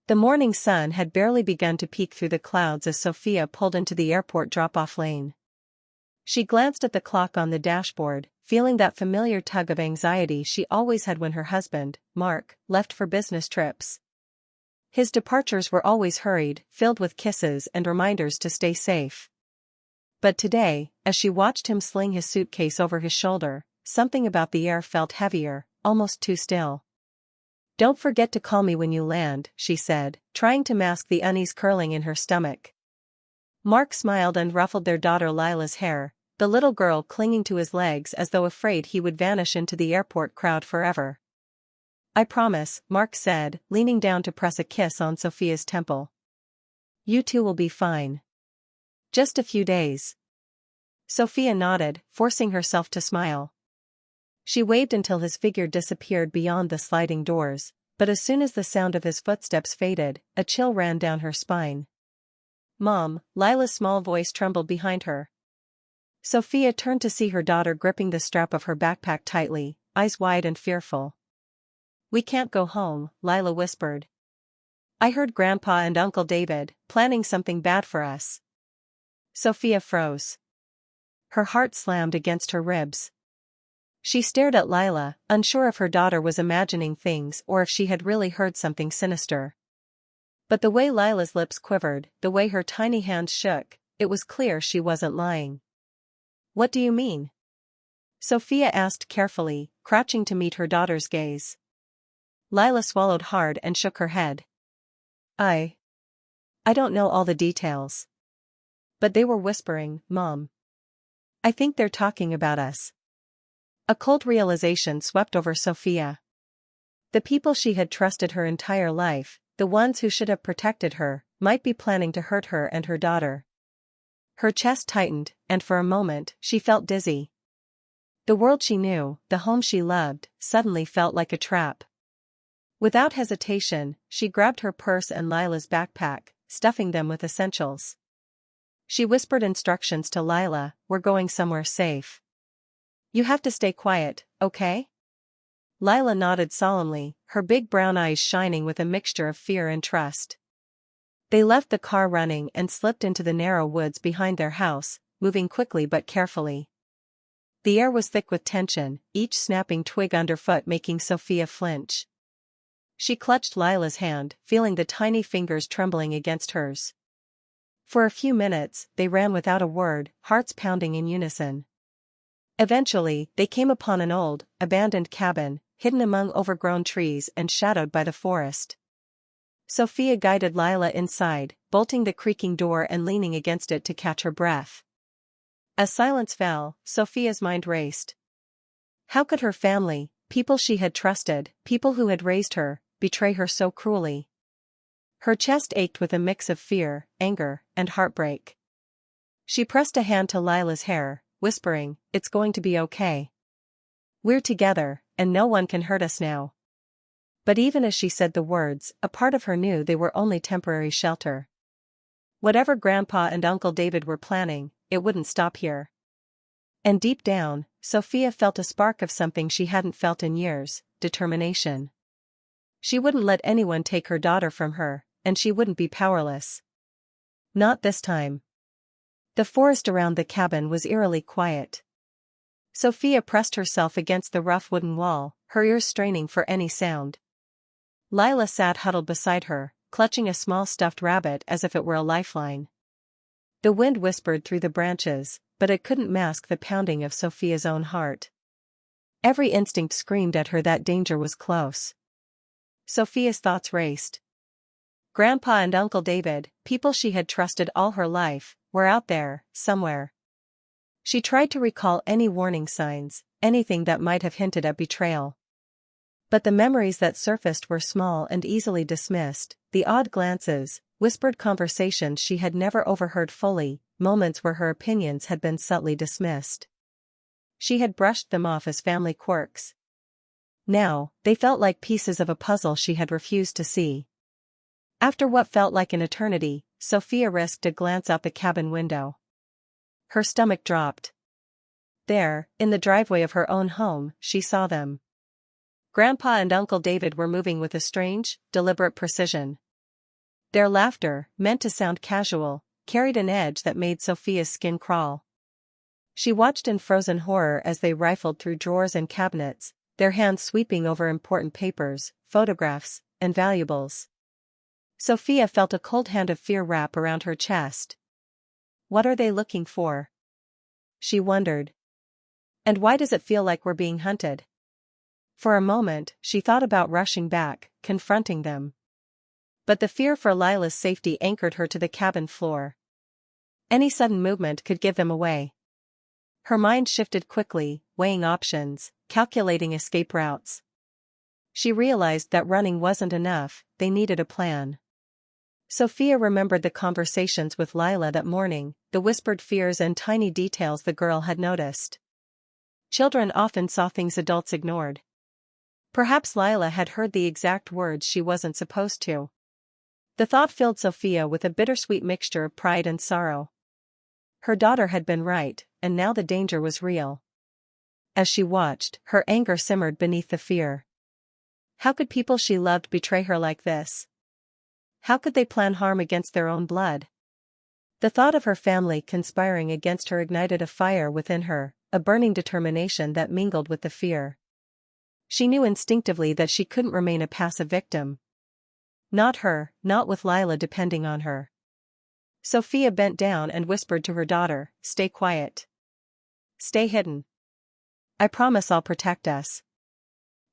The morning sun had barely begun to peek through the clouds as Sophia pulled into the airport drop-off lane. She glanced at the clock on the dashboard, feeling that familiar tug of anxiety she always had when her husband, Mark, left for business trips. His departures were always hurried, filled with kisses and reminders to stay safe. But today, as she watched him sling his suitcase over his shoulder, something about the air felt heavier, almost too still. "Don't forget to call me when you land," she said, trying to mask the unease curling in her stomach. Mark smiled and ruffled their daughter Lila's hair, the little girl clinging to his legs as though afraid he would vanish into the airport crowd forever. "I promise," Mark said, leaning down to press a kiss on Sophia's temple. "You two will be fine. Just a few days." Sophia nodded, forcing herself to smile. She waved until his figure disappeared beyond the sliding doors, but as soon as the sound of his footsteps faded, a chill ran down her spine. "Mom," Lila's small voice trembled behind her. Sophia turned to see her daughter gripping the strap of her backpack tightly, eyes wide and fearful. "We can't go home," Lila whispered. "I heard Grandpa and Uncle David planning something bad for us." Sophia froze. Her heart slammed against her ribs. She stared at Lila, unsure if her daughter was imagining things or if she had really heard something sinister. But the way Lila's lips quivered, the way her tiny hands shook, it was clear she wasn't lying. "What do you mean?" Sophia asked carefully, crouching to meet her daughter's gaze. Lila swallowed hard and shook her head. I don't know all the details. But they were whispering, Mom. I think they're talking about us." A cold realization swept over Sophia. The people she had trusted her entire life, the ones who should have protected her, might be planning to hurt her and her daughter. Her chest tightened, and for a moment, she felt dizzy. The world she knew, the home she loved, suddenly felt like a trap. Without hesitation, she grabbed her purse and Lila's backpack, stuffing them with essentials. She whispered instructions to Lila, "We're going somewhere safe. You have to stay quiet, okay?" Lila nodded solemnly, her big brown eyes shining with a mixture of fear and trust. They left the car running and slipped into the narrow woods behind their house, moving quickly but carefully. The air was thick with tension, each snapping twig underfoot making Sophia flinch. She clutched Lila's hand, feeling the tiny fingers trembling against hers. For a few minutes, they ran without a word, hearts pounding in unison. Eventually, they came upon an old, abandoned cabin, hidden among overgrown trees and shadowed by the forest. Sophia guided Lila inside, bolting the creaking door and leaning against it to catch her breath. As silence fell, Sophia's mind raced. How could her family, people she had trusted, people who had raised her, betray her so cruelly? Her chest ached with a mix of fear, anger, and heartbreak. She pressed a hand to Lila's hair, whispering, "It's going to be okay. We're together, and no one can hurt us now." But even as she said the words, a part of her knew they were only temporary shelter. Whatever Grandpa and Uncle David were planning, it wouldn't stop here. And deep down, Sophia felt a spark of something she hadn't felt in years, determination. She wouldn't let anyone take her daughter from her, and she wouldn't be powerless. Not this time. The forest around the cabin was eerily quiet. Sophia pressed herself against the rough wooden wall, her ears straining for any sound. Lila sat huddled beside her, clutching a small stuffed rabbit as if it were a lifeline. The wind whispered through the branches, but it couldn't mask the pounding of Sophia's own heart. Every instinct screamed at her that danger was close. Sophia's thoughts raced. Grandpa and Uncle David, people she had trusted all her life, were out there, somewhere. She tried to recall any warning signs, anything that might have hinted at betrayal. But the memories that surfaced were small and easily dismissed, the odd glances, whispered conversations she had never overheard fully, moments where her opinions had been subtly dismissed. She had brushed them off as family quirks. Now, they felt like pieces of a puzzle she had refused to see. After what felt like an eternity, Sophia risked a glance out the cabin window. Her stomach dropped. There, in the driveway of her own home, she saw them. Grandpa and Uncle David were moving with a strange, deliberate precision. Their laughter, meant to sound casual, carried an edge that made Sophia's skin crawl. She watched in frozen horror as they rifled through drawers and cabinets, their hands sweeping over important papers, photographs, and valuables. Sophia felt a cold hand of fear wrap around her chest. What are they looking for? She wondered. And why does it feel like we're being hunted? For a moment, she thought about rushing back, confronting them. But the fear for Lila's safety anchored her to the cabin floor. Any sudden movement could give them away. Her mind shifted quickly, weighing options, calculating escape routes. She realized that running wasn't enough, they needed a plan. Sophia remembered the conversations with Lila that morning, the whispered fears and tiny details the girl had noticed. Children often saw things adults ignored. Perhaps Lila had heard the exact words she wasn't supposed to. The thought filled Sophia with a bittersweet mixture of pride and sorrow. Her daughter had been right, and now the danger was real. As she watched, her anger simmered beneath the fear. How could people she loved betray her like this? How could they plan harm against their own blood? The thought of her family conspiring against her ignited a fire within her, a burning determination that mingled with the fear. She knew instinctively that she couldn't remain a passive victim. Not her, not with Lila depending on her. Sophia bent down and whispered to her daughter, "Stay quiet. Stay hidden. I promise I'll protect us."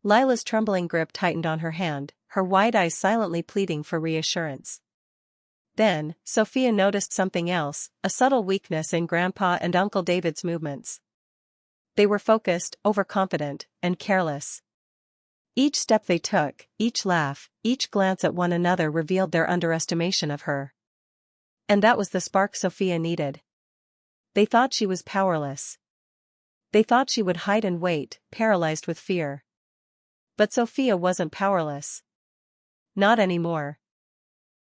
Lila's trembling grip tightened on her hand, her wide eyes silently pleading for reassurance. Then, Sophia noticed something else, a subtle weakness in Grandpa and Uncle David's movements. They were focused, overconfident, and careless. Each step they took, each laugh, each glance at one another revealed their underestimation of her. And that was the spark Sophia needed. They thought she was powerless. They thought she would hide and wait, paralyzed with fear. But Sophia wasn't powerless. Not anymore.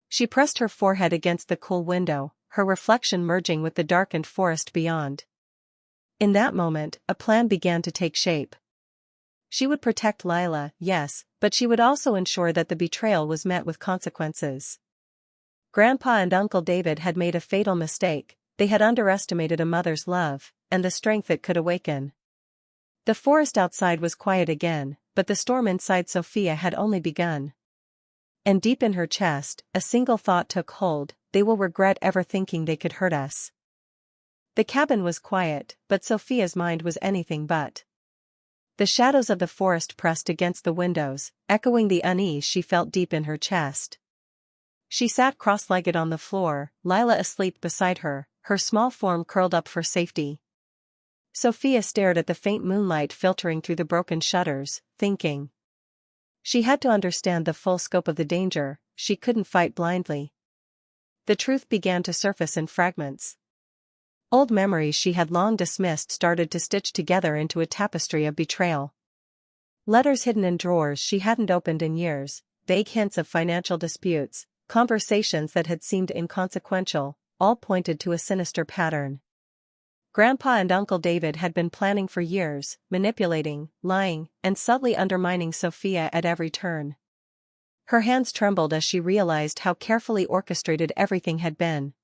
She pressed her forehead against the cool window, her reflection merging with the darkened forest beyond. In that moment, a plan began to take shape. She would protect Lila, yes, but she would also ensure that the betrayal was met with consequences. Grandpa and Uncle David had made a fatal mistake. They had underestimated a mother's love, and the strength it could awaken. The forest outside was quiet again, but the storm inside Sophia had only begun. And deep in her chest, a single thought took hold: they will regret ever thinking they could hurt us. The cabin was quiet, but Sophia's mind was anything but. The shadows of the forest pressed against the windows, echoing the unease she felt deep in her chest. She sat cross-legged on the floor, Lila asleep beside her, her small form curled up for safety. Sophia stared at the faint moonlight filtering through the broken shutters, thinking. She had to understand the full scope of the danger, she couldn't fight blindly. The truth began to surface in fragments. Old memories she had long dismissed started to stitch together into a tapestry of betrayal. Letters hidden in drawers she hadn't opened in years, vague hints of financial disputes, conversations that had seemed inconsequential, all pointed to a sinister pattern. Grandpa and Uncle David had been planning for years, manipulating, lying, and subtly undermining Sophia at every turn. Her hands trembled as she realized how carefully orchestrated everything had been.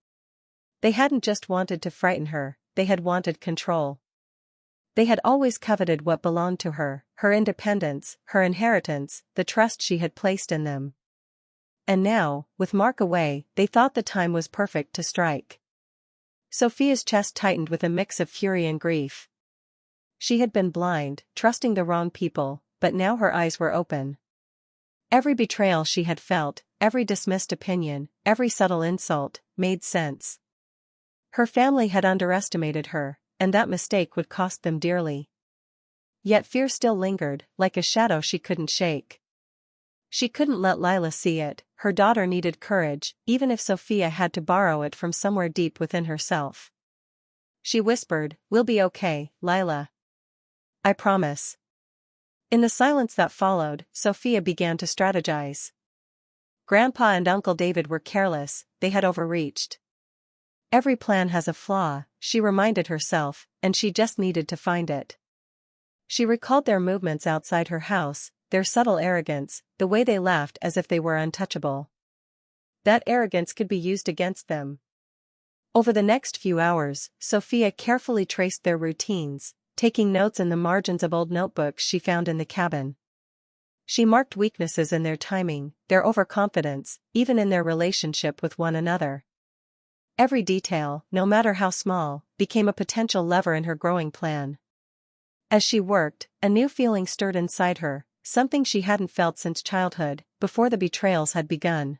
They hadn't just wanted to frighten her, they had wanted control. They had always coveted what belonged to her, her independence, her inheritance, the trust she had placed in them. And now, with Mark away, they thought the time was perfect to strike. Sophia's chest tightened with a mix of fury and grief. She had been blind, trusting the wrong people, but now her eyes were open. Every betrayal she had felt, every dismissed opinion, every subtle insult, made sense. Her family had underestimated her, and that mistake would cost them dearly. Yet fear still lingered, like a shadow she couldn't shake. She couldn't let Lila see it, her daughter needed courage, even if Sophia had to borrow it from somewhere deep within herself. She whispered, "We'll be okay, Lila. I promise." In the silence that followed, Sophia began to strategize. Grandpa and Uncle David were careless, they had overreached. Every plan has a flaw, she reminded herself, and she just needed to find it. She recalled their movements outside her house, their subtle arrogance, the way they laughed as if they were untouchable. That arrogance could be used against them. Over the next few hours, Sophia carefully traced their routines, taking notes in the margins of old notebooks she found in the cabin. She marked weaknesses in their timing, their overconfidence, even in their relationship with one another. Every detail, no matter how small, became a potential lever in her growing plan. As she worked, a new feeling stirred inside her, something she hadn't felt since childhood, before the betrayals had begun.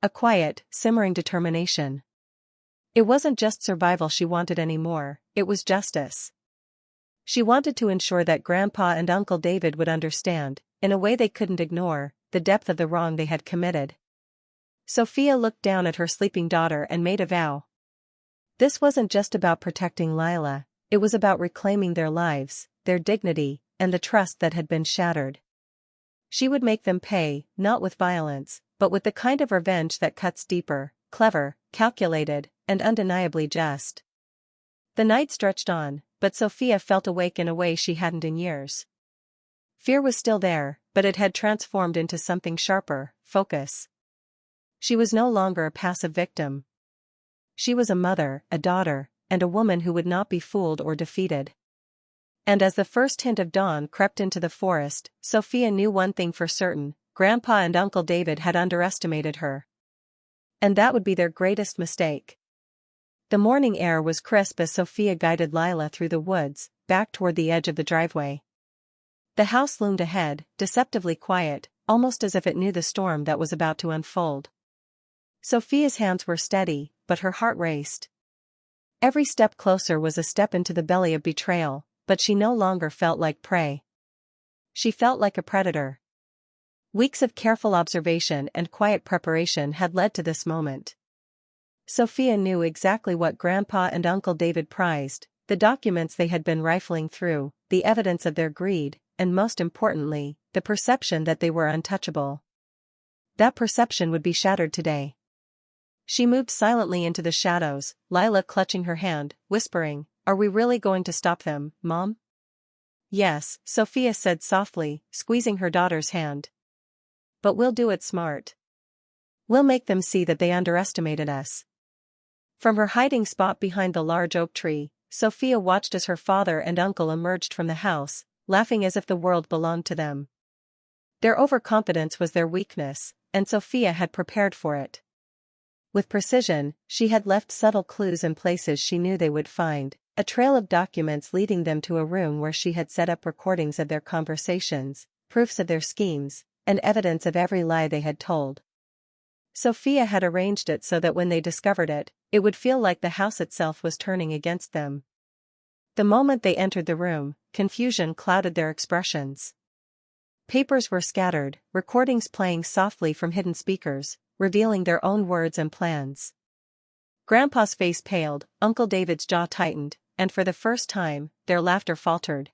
A quiet, simmering determination. It wasn't just survival she wanted anymore, it was justice. She wanted to ensure that Grandpa and Uncle David would understand, in a way they couldn't ignore, the depth of the wrong they had committed. Sophia looked down at her sleeping daughter and made a vow. This wasn't just about protecting Lila, it was about reclaiming their lives, their dignity, and the trust that had been shattered. She would make them pay, not with violence, but with the kind of revenge that cuts deeper, clever, calculated, and undeniably just. The night stretched on, but Sophia felt awake in a way she hadn't in years. Fear was still there, but it had transformed into something sharper, focus. She was no longer a passive victim. She was a mother, a daughter, and a woman who would not be fooled or defeated. And as the first hint of dawn crept into the forest, Sophia knew one thing for certain: Grandpa and Uncle David had underestimated her. And that would be their greatest mistake. The morning air was crisp as Sophia guided Lila through the woods, back toward the edge of the driveway. The house loomed ahead, deceptively quiet, almost as if it knew the storm that was about to unfold. Sophia's hands were steady, but her heart raced. Every step closer was a step into the belly of betrayal, but she no longer felt like prey. She felt like a predator. Weeks of careful observation and quiet preparation had led to this moment. Sophia knew exactly what Grandpa and Uncle David prized: the documents they had been rifling through, the evidence of their greed, and most importantly, the perception that they were untouchable. That perception would be shattered today. She moved silently into the shadows, Lila clutching her hand, whispering, "Are we really going to stop them, Mom?" "Yes," Sophia said softly, squeezing her daughter's hand. "But we'll do it smart. We'll make them see that they underestimated us." From her hiding spot behind the large oak tree, Sophia watched as her father and uncle emerged from the house, laughing as if the world belonged to them. Their overconfidence was their weakness, and Sophia had prepared for it. With precision, she had left subtle clues in places she knew they would find, a trail of documents leading them to a room where she had set up recordings of their conversations, proofs of their schemes, and evidence of every lie they had told. Sophia had arranged it so that when they discovered it, it would feel like the house itself was turning against them. The moment they entered the room, confusion clouded their expressions. Papers were scattered, recordings playing softly from hidden speakers, revealing their own words and plans. Grandpa's face paled, Uncle David's jaw tightened, and for the first time, their laughter faltered.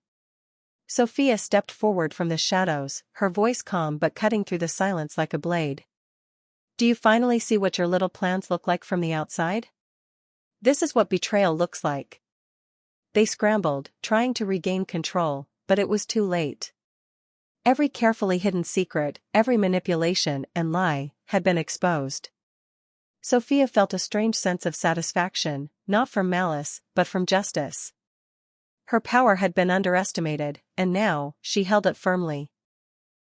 Sophia stepped forward from the shadows, her voice calm but cutting through the silence like a blade. "Do you finally see what your little plans look like from the outside? This is what betrayal looks like." They scrambled, trying to regain control, but it was too late. Every carefully hidden secret, every manipulation and lie, had been exposed. Sophia felt a strange sense of satisfaction, not from malice, but from justice. Her power had been underestimated, and now, she held it firmly.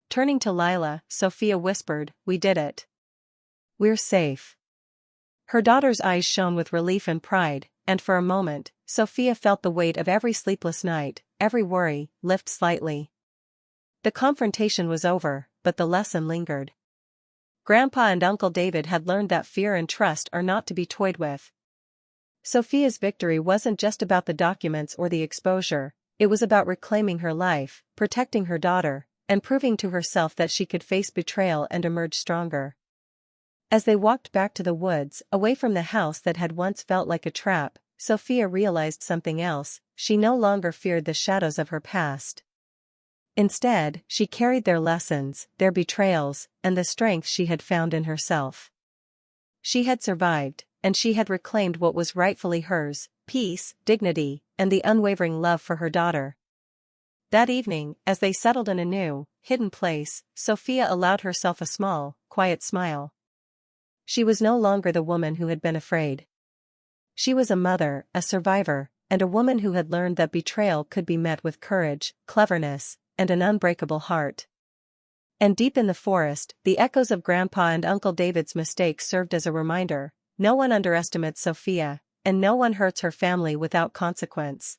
Turning to Lila, Sophia whispered, "We did it. We're safe." Her daughter's eyes shone with relief and pride, and for a moment, Sophia felt the weight of every sleepless night, every worry, lift slightly. The confrontation was over, but the lesson lingered. Grandpa and Uncle David had learned that fear and trust are not to be toyed with. Sophia's victory wasn't just about the documents or the exposure, it was about reclaiming her life, protecting her daughter, and proving to herself that she could face betrayal and emerge stronger. As they walked back to the woods, away from the house that had once felt like a trap, Sophia realized something else: she no longer feared the shadows of her past. Instead, she carried their lessons, their betrayals, and the strength she had found in herself. She had survived, and she had reclaimed what was rightfully hers: peace, dignity, and the unwavering love for her daughter. That evening, as they settled in a new, hidden place, Sophia allowed herself a small, quiet smile. She was no longer the woman who had been afraid. She was a mother, a survivor, and a woman who had learned that betrayal could be met with courage, cleverness, and an unbreakable heart. And deep in the forest, the echoes of Grandpa and Uncle David's mistakes served as a reminder: no one underestimates Sophia, and no one hurts her family without consequence.